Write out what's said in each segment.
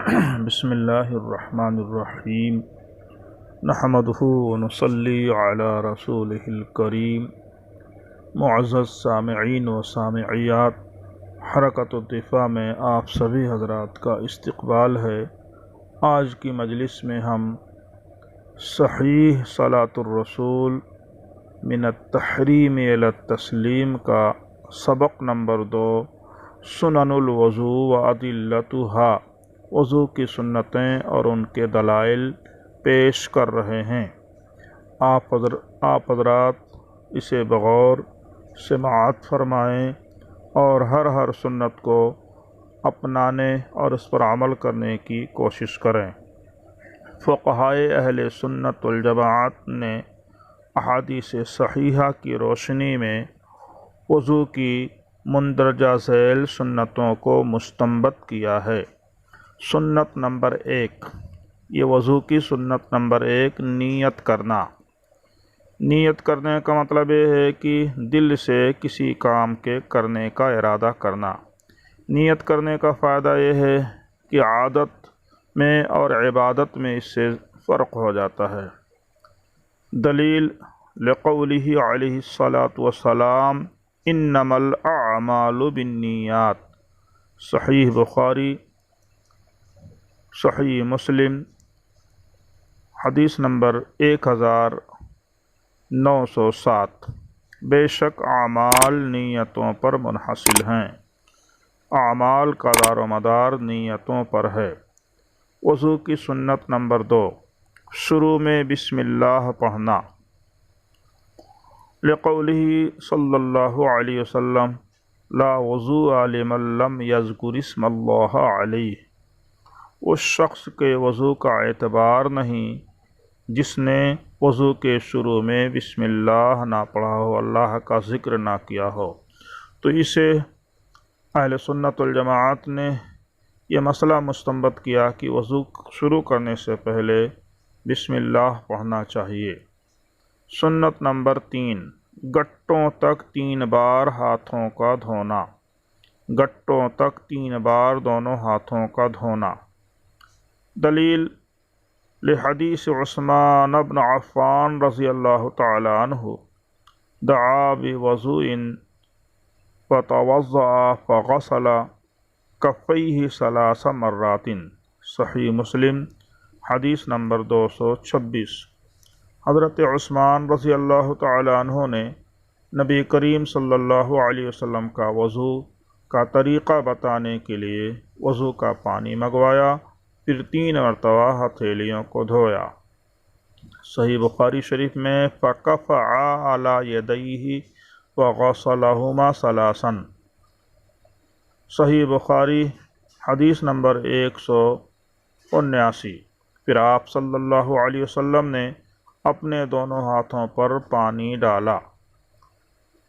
بسم اللہ الرحمن الرحیم نحمدہ ونصلی علی رسولہ الکریم۔ معزز سامعین و سامعیات، حرکت الدفاع میں آپ سبھی حضرات کا استقبال ہے۔ آج کی مجلس میں ہم صحیح صلاۃ الرسول من التحریم الی التسلیم کا سبق نمبر 2، سنن الوضو و ادلتھا، وضو کی سنتیں اور ان کے دلائل پیش کر رہے ہیں۔ آپ حضرات اسے بغور سماعت فرمائیں اور ہر سنت کو اپنانے اور اس پر عمل کرنے کی کوشش کریں۔ فقہائے اہل سنت والجماعت نے احادیث صحیحہ کی روشنی میں وضو کی مندرجہ ذیل سنتوں کو مستنبط کیا ہے۔ سنت نمبر 1، یہ وضو کی سنت نمبر 1، نیت کرنا۔ نیت کرنے کا مطلب یہ ہے کہ دل سے کسی کام کے کرنے کا ارادہ کرنا۔ نیت کرنے کا فائدہ یہ ہے کہ عادت میں اور عبادت میں اس سے فرق ہو جاتا ہے۔ دلیل لقولہ علیہ الصلاۃ والسلام انما الاعمال بالنیات، صحیح بخاری، صحیح مسلم، حدیث نمبر 1907۔ بے شک اعمال نیتوں پر منحصر ہیں، اعمال کا دار و مدار نیتوں پر ہے۔ وضو کی سنت نمبر 2، شروع میں بسم اللہ پڑھنا۔ لقولہ صلی اللہ علیہ وسلم لا وضوء لمن لم یذکر اسم اللہ علیہ، اس شخص کے وضو کا اعتبار نہیں جس نے وضو کے شروع میں بسم اللہ نہ پڑھا ہو، اللہ کا ذکر نہ کیا ہو۔ تو اسے اہل سنت والجماعت نے یہ مسئلہ مستنبط کیا کہ وضو شروع کرنے سے پہلے بسم اللہ پڑھنا چاہیے۔ سنت نمبر 3، گٹوں تک 3 بار ہاتھوں کا دھونا۔ گٹوں تک 3 بار دونوں ہاتھوں کا دھونا۔ دلیل لحدیث عثمان بن عفان رضی اللہ تعالی عنہ دعا بوضوء فتوضأ فغسل کفیہ 3 مرات، صحیح مسلم، حدیث نمبر 226۔ حضرت عثمان رضی اللہ تعالی عنہ نے نبی کریم صلی اللہ علیہ وسلم کا وضو کا طریقہ بتانے کے لیے وضو کا پانی منگوایا، پھر 3 مرتبہ ہتھیلیوں کو دھویا۔ صحیح بخاری شریف میں فَكَفَعَ عَلَى يَدَيْهِ وَغَسَلَهُمَا 3، صحیح بخاری، حدیث نمبر 179۔ پھر آپ صلی اللہ علیہ وسلم نے اپنے دونوں ہاتھوں پر پانی ڈالا۔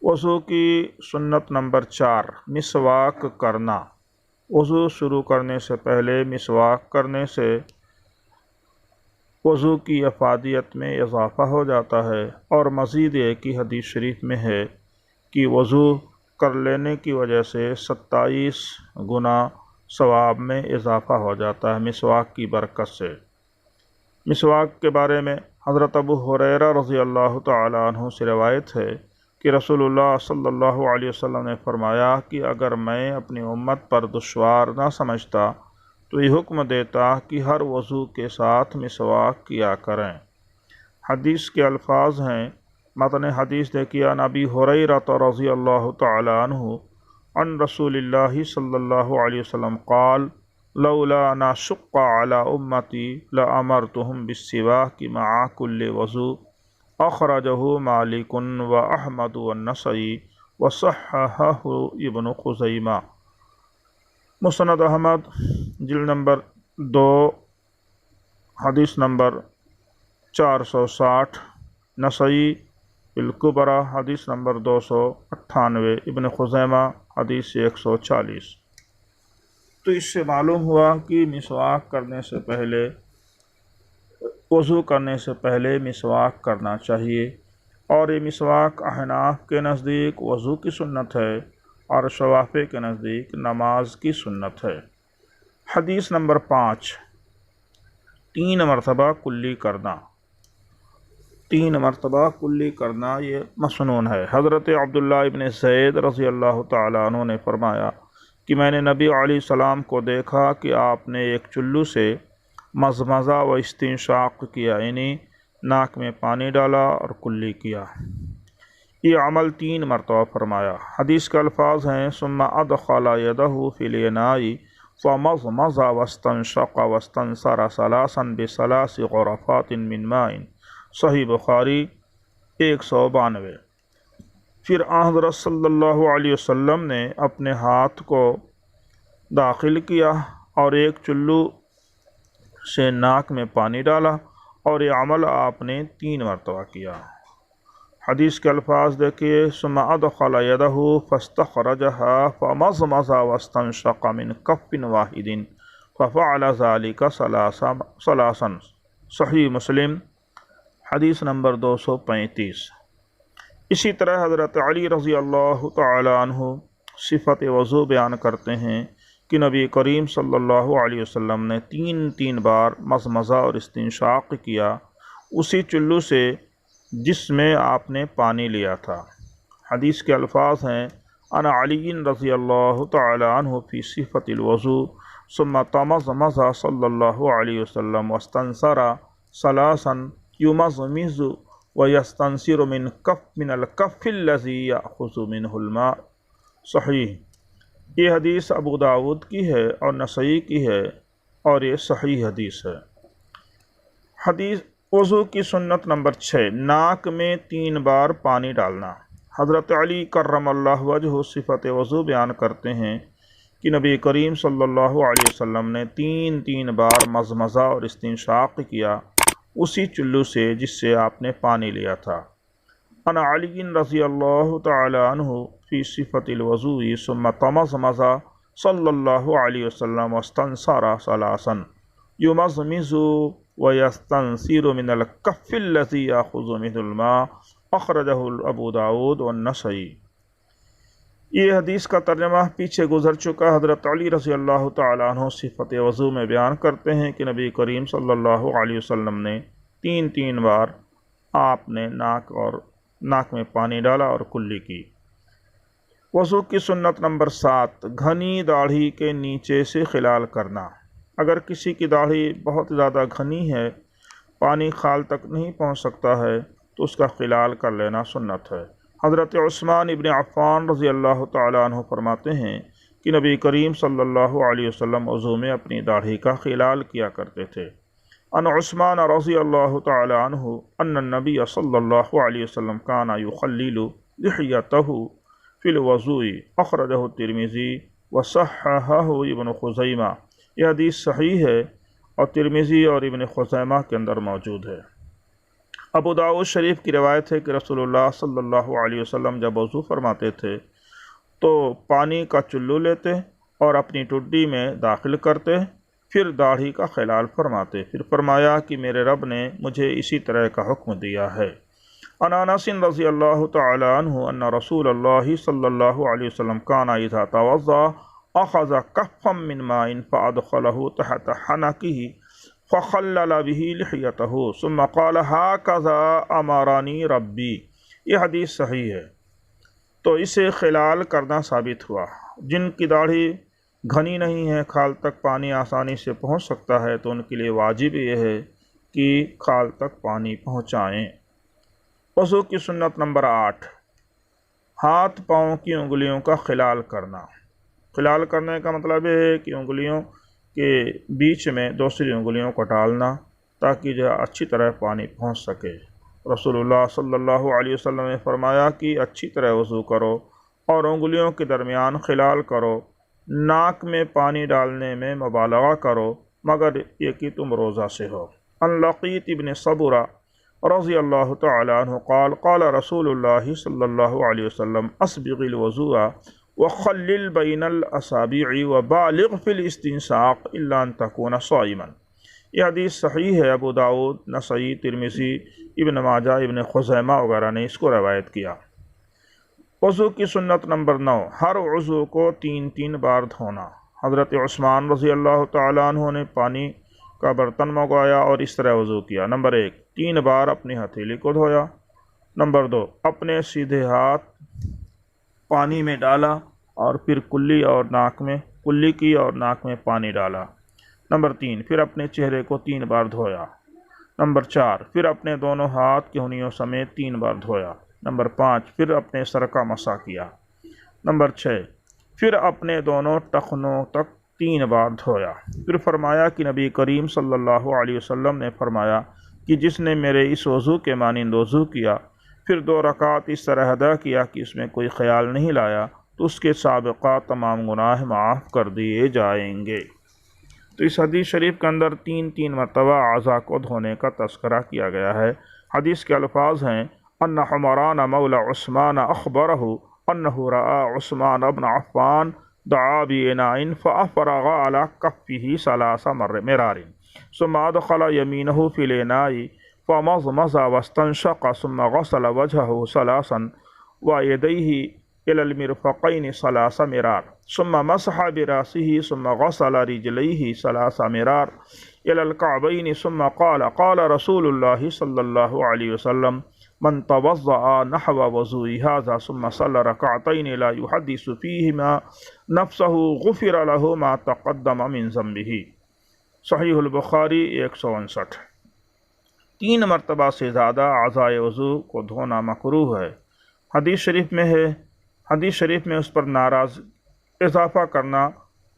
وضو کی سنت نمبر 4، مسواک کرنا۔ وضو شروع کرنے سے پہلے مسواک کرنے سے وضو کی افادیت میں اضافہ ہو جاتا ہے، اور مزید ایک ہی حدیث شریف میں ہے کہ وضو کر لینے کی وجہ سے 27 گنا ثواب میں اضافہ ہو جاتا ہے مسواک کی برکت سے۔ مسواک کے بارے میں حضرت ابو ہریرہ رضی اللہ تعالی عنہ سے روایت ہے کہ رسول اللہ صلی اللہ علیہ وسلم نے فرمایا کہ اگر میں اپنی امت پر دشوار نہ سمجھتا تو یہ حکم دیتا کہ ہر وضو کے ساتھ مسواک کیا کریں۔ حدیث کے الفاظ ہیں، متن حدیث دیکھیے، عن ابی ہریرہ رضی اللہ تعالی عنہ عن رسول اللہ صلی اللہ علیہ وسلم قال لولا ان اشق علی امتی لامرتهم بالسواک مع کل وضو، اخرجہ مالک و احمد والنسائی وصححہ ابن خزیمہ۔ مسند احمد جلد نمبر 2، حدیث نمبر 460، نسائی الکبریٰ حدیث نمبر 298، ابن خزیمہ حدیث 140۔ تو اس سے معلوم ہوا کہ مسواک کرنے سے پہلے، وضو کرنے سے پہلے مسواک کرنا چاہیے، اور یہ مسواک احناف کے نزدیک وضو کی سنت ہے اور شوافی کے نزدیک نماز کی سنت ہے۔ حدیث نمبر 5، 3 مرتبہ کلی کرنا۔ 3 مرتبہ کلی کرنا یہ مسنون ہے۔ حضرت عبداللہ ابن زید رضی اللہ تعالیٰ عنہ نے فرمایا کہ میں نے نبی علیہ السلام کو دیکھا کہ آپ نے ایک چلو سے مزمزہ و استنشاق کیا، یعنی ناک میں پانی ڈالا اور کلی کیا۔ یہ عمل 3 مرتبہ فرمایا۔ حدیث کے الفاظ ہیں ثم ادخل یدہ فی الاناء فمضمض واستنشق واستنثر ثلاثا بثلاث غرفات من ماء، صحیح بخاری 192۔ پھر حضرت صلی اللہ علیہ وسلم نے اپنے ہاتھ کو داخل کیا اور ایک چلو سے ناک میں پانی ڈالا، اور یہ عمل آپ نے 3 مرتبہ کیا۔ حدیث کے الفاظ دیکھیے ثم ادخل یدہ فاستخرجها فمضمض واستنشق من کف واحد ففعل ذلك ثلاثا، صحیح مسلم حدیث نمبر 235۔ اسی طرح حضرت علی رضی اللہ تعالی عنہ صفت وضو بیان کرتے ہیں کہ نبی کریم صلی اللہ علیہ وسلم نے 3 بار مضمضہ اور استنشاق کیا اسی چلو سے جس میں آپ نے پانی لیا تھا۔ حدیث کے الفاظ ہیں انا علی رضی اللہ تعالی عنہ فی صفت الوضو ثم تمضمض صلی اللہ علیہ وسلم واستنثر ثلاثا یمضمض ویستنثر من الکف الذی یأخذ منہ الماء، صحیح۔ یہ حدیث ابو داود کی ہے اور نسائی کی ہے، اور یہ صحیح حدیث ہے۔ حدیث وضو کی سنت نمبر 6، ناک میں 3 بار پانی ڈالنا۔ حضرت علی کرم اللہ وجہہ صفت وضو بیان کرتے ہیں کہ نبی کریم صلی اللہ علیہ وسلم نے 3 بار مضمضہ اور استنشاق کیا اسی چلو سے جس سے آپ نے پانی لیا تھا۔ انا علی رضی اللہ تعالی عنہ فی صفت الوضوء ثم تمضمض صلی اللہ علیہ وسلم واستنثر ثلاثا یمضمض ویستنثر من الکف الذی یأخذ منہ الماء، اخرجہ ابو داود والنسائی۔ یہ حدیث کا ترجمہ پیچھے گزر چکا۔ حضرت علی رضی اللہ تعالی عنہ صفت وضو میں بیان کرتے ہیں کہ نبی کریم صلی اللہ علیہ وسلم نے 3 بار آپ نے ناک میں پانی ڈالا اور کلی کی۔ وضو کی سنت نمبر 7، گھنی داڑھی کے نیچے سے خلال کرنا۔ اگر کسی کی داڑھی بہت زیادہ گھنی ہے، پانی خال تک نہیں پہنچ سکتا ہے، تو اس کا خلال کر لینا سنت ہے۔ حضرت عثمان ابن عفان رضی اللہ تعالیٰ عنہ فرماتے ہیں کہ نبی کریم صلی اللہ علیہ وسلم وضو میں اپنی داڑھی کا خلال کیا کرتے تھے۔ ان عثمان رضی اللہ تعالیٰ عنہ ان النبی صلی اللہ علیہ وسلم کان یخلل لحیتہ فی الوضوء، اخرجہ الترمذی وصححہ ابن خزیمہ۔ یہ حدیث صحیح ہے اور ترمذی اور ابن خزیمہ کے اندر موجود ہے۔ ابو داؤد شریف کی روایت ہے کہ رسول اللہ صلی اللہ علیہ وسلم جب وضو فرماتے تھے تو پانی کا چلو لیتے اور اپنی ٹڈی میں داخل کرتے، پھر داڑھی کا خلال فرماتے، پھر فرمایا کہ میرے رب نے مجھے اسی طرح کا حکم دیا ہے۔ عن انس رضی اللہ تعالی عنہ ان رسول اللہ صلی اللہ علیہ وسلم کان اذا توضا اخذ کفا من ماء فادخله تحت حنکه فخلل به لحیته ثم قال هكذا امرنی ربی۔ یہ حدیث صحیح ہے۔ تو اسے خلال کرنا ثابت ہوا۔ جن کی داڑھی گھنی نہیں ہے، کھال تک پانی آسانی سے پہنچ سکتا ہے، تو ان کے لیے واجب یہ ہے کہ کھال تک پانی پہنچائیں۔ وضو کی سنت نمبر 8، ہاتھ پاؤں کی انگلیوں کا خلال کرنا۔ خلال کرنے کا مطلب یہ ہے کہ انگلیوں کے بیچ میں دوسری انگلیوں کو ڈالنا تاکہ جو اچھی طرح پانی پہنچ سکے۔ رسول اللہ صلی اللہ علیہ وسلم نے فرمایا کہ اچھی طرح وضو کرو اور انگلیوں کے درمیان خلال کرو، ناک میں پانی ڈالنے میں مبالغہ کرو مگر یہ کہ تم روزہ سے ہو۔ ان لقیط ابن صبرہ رضی اللہ تعالی عنہ قال قال رسول اللہ صلی اللہ علیہ وسلم اسبغ الوضوء وخلل بین الاصابع وبالغ فی الاستنشاق الا ان تکون صائما۔ یہ حدیث صحیح ہے۔ ابو داؤد، نسائی، ترمذی، ابن ماجہ، ابن خزیمہ وغیرہ نے اس کو روایت کیا۔ وضو کی سنت نمبر 9، ہر عضو کو 3 بار دھونا۔ حضرت عثمان رضی اللہ تعالیٰ عنہ نے پانی کا برتن منگوایا اور اس طرح وضو کیا۔ نمبر 1، 3 بار اپنی ہتھیلی کو دھویا۔ نمبر 2، اپنے سیدھے ہاتھ پانی میں ڈالا اور پھر کلی کی اور ناک میں پانی ڈالا۔ نمبر 3، پھر اپنے چہرے کو 3 بار دھویا۔ نمبر 4، پھر اپنے دونوں ہاتھ کی انگلیوں سمیت 3 بار دھویا۔ نمبر 5، پھر اپنے سر کا مسح کیا۔ نمبر 6، پھر اپنے دونوں ٹخنوں تک 3 بار دھویا۔ پھر فرمایا کہ نبی کریم صلی اللہ علیہ وسلم نے فرمایا کہ جس نے میرے اس وضو کے مانند وضو کیا پھر 2 رکعت اس طرح ادا کیا کہ اس میں کوئی خیال نہیں لایا تو اس کے سابقہ تمام گناہ معاف کر دیے جائیں گے۔ تو اس حدیث شریف کے اندر 3 مرتبہ اعضاء کو دھونے کا تذکرہ کیا گیا ہے۔ حدیث کے الفاظ ہیں ان حمران مولا عثمان اخبرہ انہ رأى عثمان بن عفان دعا بإناء فأفرغ على كفه 3 مرار ثم أدخل يمينه في الإناء فمضمض واستنشق ثم غسل وجهه 3 ويديه إلى المرفقين 3 مرار ثم مسح برأسه ثم غسل رجليه 3 مرار إلى الكعبين ثم قال رسول الله صلى الله عليه وسلم من توضأ نحو وضوء هذا ثم صلى ركعتين لا يحدث فيهما نفسه غفر له ما تقدم من ذنبه۔ صحیح البخاری 159۔ 3 مرتبہ سے زیادہ اعضائے وضو کو دھونا مکروہ ہے۔ حدیث شریف میں اس پر ناراض اضافہ کرنا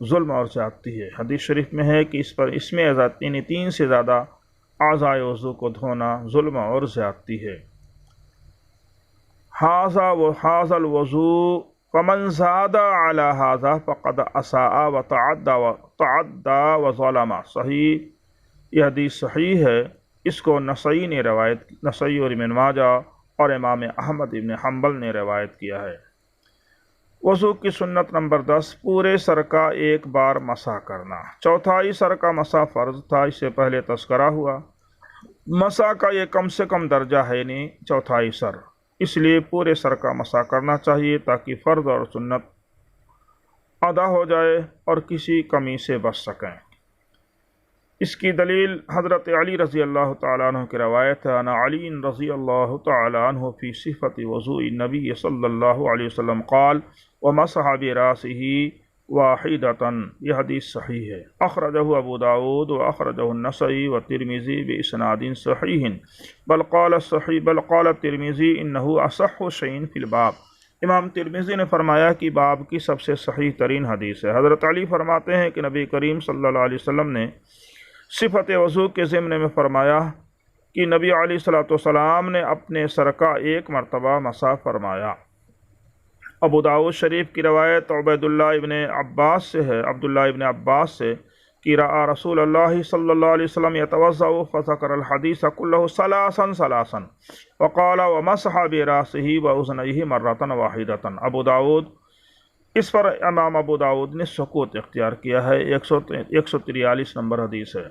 ظلم اور زیادتی ہے۔ حدیث شریف میں ہے کہ اس میں 3 سے زیادہ اعضائے وضو کو دھونا ظلم اور زیادتی ہے۔ هذا الوضوء فمن زاد على هذا فقد اساء وتعدى وظلم۔ صحیح، یہ حدیث صحیح ہے۔ اس کو نسائی اور ابن ماجہ اور امام احمد ابن حنبل نے روایت کیا ہے۔ وضو کی سنت نمبر 10، پورے سر کا 1 بار مسح کرنا۔ چوتھائی سر کا مسح فرض تھا، اس سے پہلے تذکرہ ہوا۔ مسح کا یہ کم سے کم درجہ ہے نہیں، چوتھائی سر، اس لیے پورے سر کا مسح کرنا چاہیے تاکہ فرض اور سنت ادا ہو جائے اور کسی کمی سے بچ سکیں۔ اس کی دلیل حضرت علی رضی اللہ تعالیٰ عنہ کی روایت ہے، انا علی رضی اللہ تعالیٰ عنہ فی صفت وضوء النبی صلی اللہ علیہ وسلم قال ومسح براسہ واحدۃ۔ یہ حدیث صحیح ہے۔ اخرجہ ابو داود واخرجہ النسائی والترمذی باسناد صحیح بل قال الترمذی انہ اصح شیء فی الباب۔ امام ترمذی نے فرمایا کہ باب کی سب سے صحیح ترین حدیث ہے۔ حضرت علی فرماتے ہیں کہ نبی کریم صلی اللہ علیہ وسلم نے صفت وضو کے ضمن میں فرمایا کہ نبی علیہ الصلوۃ والسلام نے اپنے سر کا 1 مرتبہ مسح فرمایا۔ ابو داؤد شریف کی روایت عبداللہ ابن عباس سے کہ رأى رسول اللہ صلی اللہ علیہ وسلم يتوضأ فذكر الحديث كله ثلاثا وقال ومسح براسه وأذنيه مرة واحدة۔ ابو داؤد، اس پر امام ابو داؤد نے سکوت اختیار کیا ہے۔ 143 نمبر حدیث ہے۔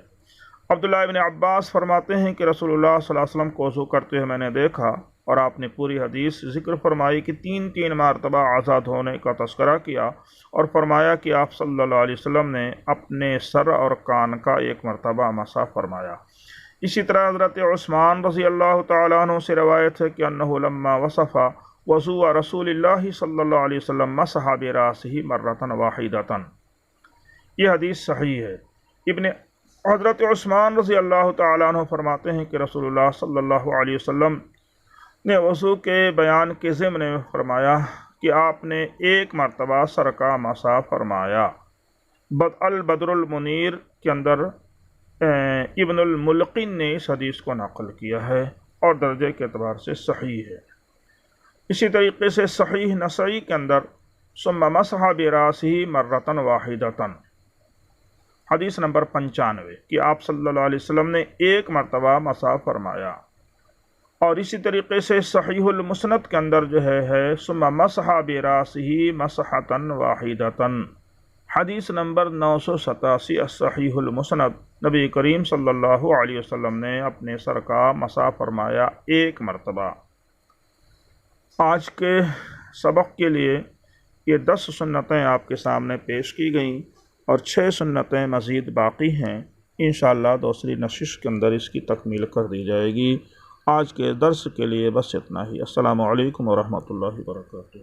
عبداللہ ابن عباس فرماتے ہیں کہ رسول اللہ صلی اللہ علیہ وسلم کو وضو کرتے ہوئے میں نے دیکھا اور آپ نے پوری حدیث ذکر فرمائی کہ 3 مرتبہ اعضاء دھونے کا تذکرہ کیا اور فرمایا کہ آپ صلی اللہ علیہ وسلم نے اپنے سر اور کان کا 1 مرتبہ مسح فرمایا۔ اسی طرح حضرت عثمان رضی اللہ تعالیٰ عنہ سے روایت ہے کہ انہ لما وصف وضوء رسول اللہ صلی اللہ علیہ وسلم مسح براسہ مرۃ واحدۃ۔ یہ حدیث صحیح ہے۔ حضرت عثمان رضی اللہ تعالیٰ عنہ فرماتے ہیں کہ رسول اللہ صلی اللہ علیہ وسلم نے وضو کے بیان کے ضمن میں فرمایا کہ آپ نے 1 مرتبہ سر کا مسح فرمایا۔ البدر المنیر کے اندر ابن الملقن نے اس حدیث کو نقل کیا ہے اور درجے کے اعتبار سے صحیح ہے۔ اسی طریقے سے صحیح نسائی کے اندر ثم مسح براسہ مرۃ واحدۃ، حدیث نمبر 95 کہ آپ صلی اللہ علیہ وسلم نے 1 مرتبہ مسح فرمایا۔ اور اسی طریقے سے صحیح المسند کے اندر جو ہے ثم مسح براسہ مسحۃ واحدۃ، حدیث نمبر 987 صحیح المسند، نبی کریم صلی اللہ علیہ وسلم نے اپنے سر کا مسح فرمایا 1 مرتبہ۔ آج کے سبق کے لیے یہ 10 سنتیں آپ کے سامنے پیش کی گئیں۔ اور 6 سنتیں مزید باقی ہیں، انشاءاللہ دوسری نشست کے اندر اس کی تکمیل کر دی جائے گی۔ آج کے درس کے لیے بس اتنا ہی۔ السلام علیکم ورحمۃ اللہ وبرکاتہ۔